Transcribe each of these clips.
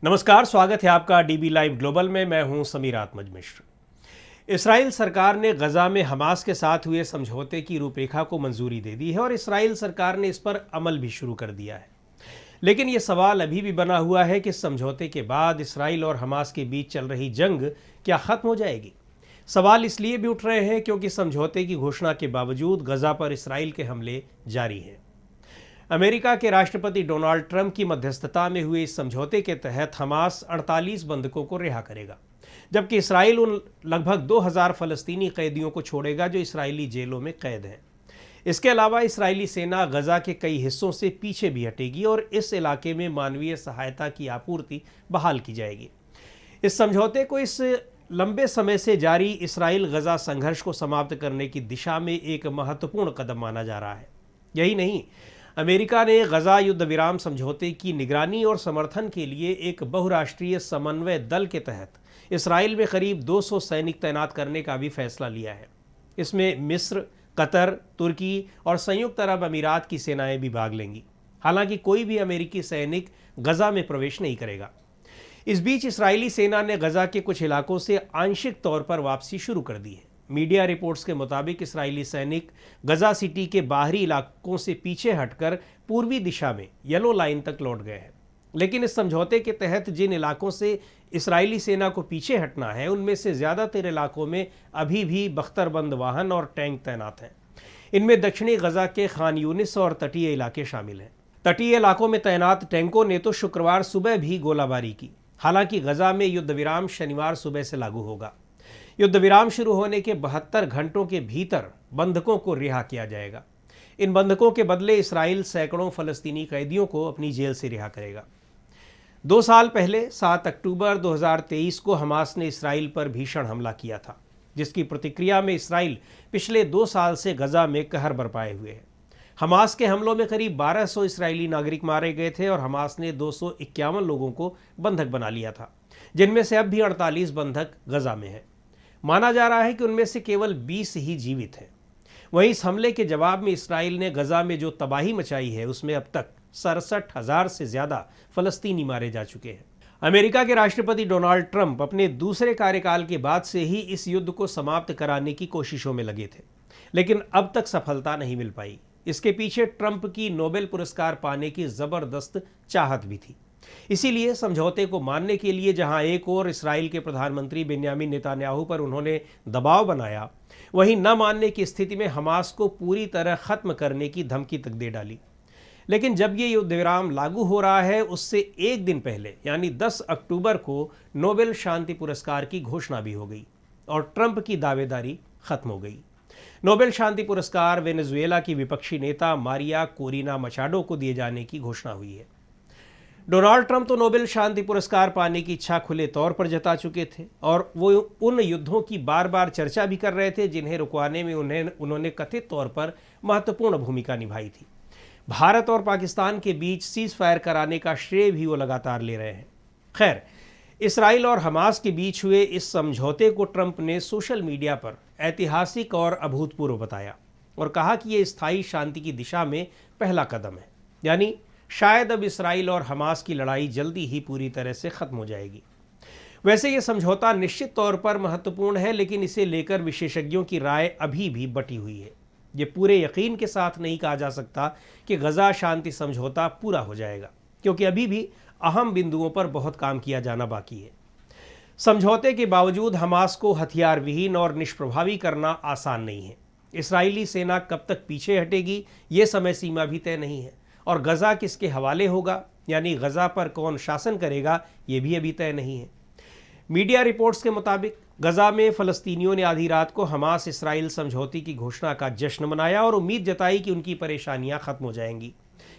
नमस्कार, स्वागत है आपका डीबी लाइव ग्लोबल में। मैं हूं समीर आत्मज मिश्र। इसराइल सरकार ने गजा में हमास के साथ हुए समझौते की रूपरेखा को मंजूरी दे दी है और इसराइल सरकार ने इस पर अमल भी शुरू कर दिया है। लेकिन ये सवाल अभी भी बना हुआ है कि समझौते के बाद इसराइल और हमास के बीच चल रही जंग क्या खत्म हो जाएगी। सवाल इसलिए भी उठ रहे हैं क्योंकि समझौते की घोषणा के बावजूद गजा पर इसराइल के हमले जारी हैं। अमेरिका के राष्ट्रपति डोनाल्ड ट्रंप की मध्यस्थता में हुए इस समझौते के तहत हमास 48 बंधकों को रिहा करेगा, जबकि इसराइल उन लगभग 2000 फलस्तीनी कैदियों को छोड़ेगा जो इसराइली जेलों में कैद हैं। इसके अलावा इसराइली सेना गजा के कई हिस्सों से पीछे भी हटेगी और इस इलाके में मानवीय सहायता की आपूर्ति बहाल की जाएगी। इस समझौते को इस लंबे समय से जारी इसराइल गजा संघर्ष को समाप्त करने की दिशा में एक महत्वपूर्ण कदम माना जा रहा है। यही नहीं, अमेरिका ने गजा युद्ध विराम समझौते की निगरानी और समर्थन के लिए एक बहुराष्ट्रीय समन्वय दल के तहत इसराइल में करीब 200 सैनिक तैनात करने का भी फैसला लिया है। इसमें मिस्र, कतर, तुर्की और संयुक्त अरब अमीरात की सेनाएं भी भाग लेंगी। हालांकि कोई भी अमेरिकी सैनिक गजा में प्रवेश नहीं करेगा। इस बीच इसराइली सेना ने गजा के कुछ इलाकों से आंशिक तौर पर वापसी शुरू कर दी है। मीडिया रिपोर्ट्स के मुताबिक इसराइली सैनिक गजा सिटी के बाहरी इलाकों से पीछे हटकर पूर्वी दिशा में येलो लाइन तक लौट गए हैं। लेकिन इस समझौते के तहत जिन इलाकों से इसराइली सेना को पीछे हटना है, उनमें से ज़्यादातर इलाकों में अभी भी बख्तरबंद वाहन और टैंक तैनात हैं। इनमें दक्षिणी गजा के खान यूनिस और तटीय इलाके शामिल हैं। तटीय इलाकों में तैनात टैंकों ने तो शुक्रवार सुबह भी गोलाबारी की। हालांकि गजा में युद्ध विराम शनिवार सुबह से लागू होगा। युद्ध विराम शुरू होने के 72 घंटों के भीतर बंधकों को रिहा किया जाएगा। इन बंधकों के बदले इसराइल सैकड़ों फलस्तीनी कैदियों को अपनी जेल से रिहा करेगा। 2 साल पहले 7 अक्टूबर 2023 को हमास ने इसराइल पर भीषण हमला किया था, जिसकी प्रतिक्रिया में इसराइल पिछले 2 साल से गजा में कहर बरपाए हुए है। हमास के हमलों में करीब 1200 इसराइली नागरिक मारे गए थे और हमास ने 251 लोगों को बंधक बना लिया था, जिनमें से अब भी 48 बंधक गजा में हैं। माना जा रहा है कि उनमें से केवल 20 ही जीवित हैं। वहीं इस हमले के जवाब में इसराइल ने गजा में जो तबाही मचाई है, उसमें अब तक 67,000 से ज़्यादा फलस्तीनी मारे जा चुके हैं। अमेरिका के राष्ट्रपति डोनाल्ड ट्रंप अपने दूसरे कार्यकाल के बाद से ही इस युद्ध को समाप्त कराने की कोशिशों में लगे थे, लेकिन अब तक सफलता नहीं मिल पाई। इसके पीछे ट्रंप की नोबेल पुरस्कार पाने की ज़बरदस्त चाहत भी थी। इसीलिए समझौते को मानने के लिए जहां एक और इसराइल के प्रधानमंत्री बेन्यामिन नेतान्याहू पर उन्होंने दबाव बनाया, वहीं न मानने की स्थिति में हमास को पूरी तरह खत्म करने की धमकी तक दे डाली। लेकिन जब ये युद्ध विराम लागू हो रहा है, उससे एक दिन पहले यानी 10 अक्टूबर को नोबेल शांति पुरस्कार की घोषणा भी हो गई और ट्रंप की दावेदारी खत्म हो गई। नोबेल शांति पुरस्कार वेनेजुएला की विपक्षी नेता मारिया कोरिना मचाडो को दिए जाने की घोषणा हुई है। डोनाल्ड ट्रंप तो नोबेल शांति पुरस्कार पाने की इच्छा खुले तौर पर जता चुके थे और वो उन युद्धों की बार बार चर्चा भी कर रहे थे जिन्हें रुकवाने में उन्होंने कथित तौर पर महत्वपूर्ण भूमिका निभाई थी। भारत और पाकिस्तान के बीच सीज फायर कराने का श्रेय भी वो लगातार ले रहे हैं। खैर, इसराइल और हमास के बीच हुए इस समझौते को ट्रंप ने सोशल मीडिया पर ऐतिहासिक और अभूतपूर्व बताया और कहा कि ये स्थायी शांति की दिशा में पहला कदम है। यानी शायद अब इसराइल और हमास की लड़ाई जल्दी ही पूरी तरह से खत्म हो जाएगी। वैसे ये समझौता निश्चित तौर पर महत्वपूर्ण है, लेकिन इसे लेकर विशेषज्ञों की राय अभी भी बटी हुई है। ये पूरे यकीन के साथ नहीं कहा जा सकता कि गजा शांति समझौता पूरा हो जाएगा, क्योंकि अभी भी अहम बिंदुओं पर बहुत काम किया जाना बाकी है। समझौते के बावजूद हमास को हथियार विहीन और निष्प्रभावी करना आसान नहीं है। इसराइली सेना कब तक पीछे हटेगी, ये समय सीमा भी तय नहीं है और गजा किसके हवाले होगा, यानी गजा पर कौन शासन करेगा, ये भी अभी तय नहीं है। मीडिया रिपोर्ट्स के मुताबिक गजा में फलस्तीनियों ने आधी रात को हमास इसराइल समझौते की घोषणा का जश्न मनाया और उम्मीद जताई कि उनकी परेशानियां खत्म हो जाएंगी।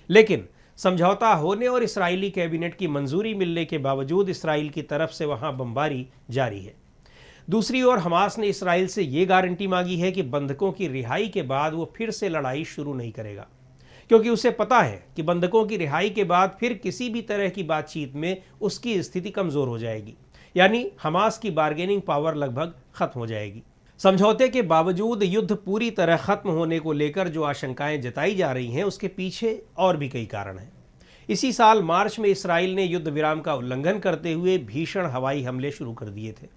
लेकिन समझौता होने और इसराइली कैबिनेट की मंजूरी मिलने के बावजूद इसराइल की तरफ से वहां बमबारी जारी है। दूसरी ओर हमास ने इसराइल से ये गारंटी मांगी है कि बंधकों की रिहाई के बाद वो फिर से लड़ाई शुरू नहीं करेगा, क्योंकि उसे पता है कि बंधकों की रिहाई के बाद फिर किसी भी तरह की बातचीत में उसकी स्थिति कमजोर हो जाएगी, यानी हमास की बार्गेनिंग पावर लगभग खत्म हो जाएगी। समझौते के बावजूद युद्ध पूरी तरह खत्म होने को लेकर जो आशंकाएं जताई जा रही हैं, उसके पीछे और भी कई कारण हैं। इसी साल मार्च में इसराइल ने युद्ध विराम का उल्लंघन करते हुए भीषण हवाई हमले शुरू कर दिए थे।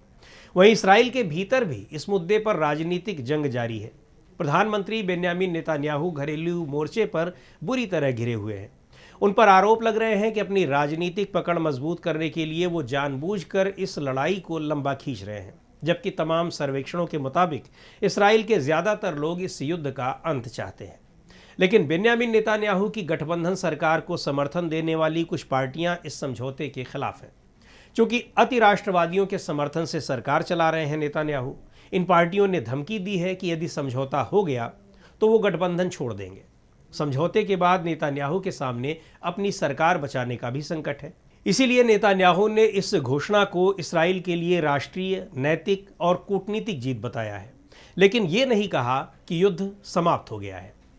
वहीं इसराइल के भीतर भी इस मुद्दे पर राजनीतिक जंग जारी है। प्रधानमंत्री बेन्यामिन नेतन्याहू घरेलू मोर्चे पर बुरी तरह घिरे हुए हैं। उन पर आरोप लग रहे हैं कि अपनी राजनीतिक पकड़ मजबूत करने के लिए वो जानबूझकर इस लड़ाई को लंबा खींच रहे हैं, जबकि तमाम सर्वेक्षणों के मुताबिक इसराइल के ज़्यादातर लोग इस युद्ध का अंत चाहते हैं। लेकिन बेन्यामिन नेतन्याहू की गठबंधन सरकार को समर्थन देने वाली कुछ पार्टियां इस समझौते के खिलाफ हैं। चूंकि अति राष्ट्रवादियों के समर्थन से सरकार चला रहे हैं नेतन्याहू, इन पार्टियों ने धमकी दी है कि यदि समझौता हो गया तो वो गठबंधन छोड़ देंगे। समझौते के बाद नेतन्याहू के सामने अपनी सरकार बचाने का भी संकट है। इसीलिए नेतन्याहू ने इस घोषणा को इसराइल के लिए राष्ट्रीय, नैतिक और कूटनीतिक जीत बताया है, लेकिन ये नहीं कहा कि युद्ध समाप्त हो गया है।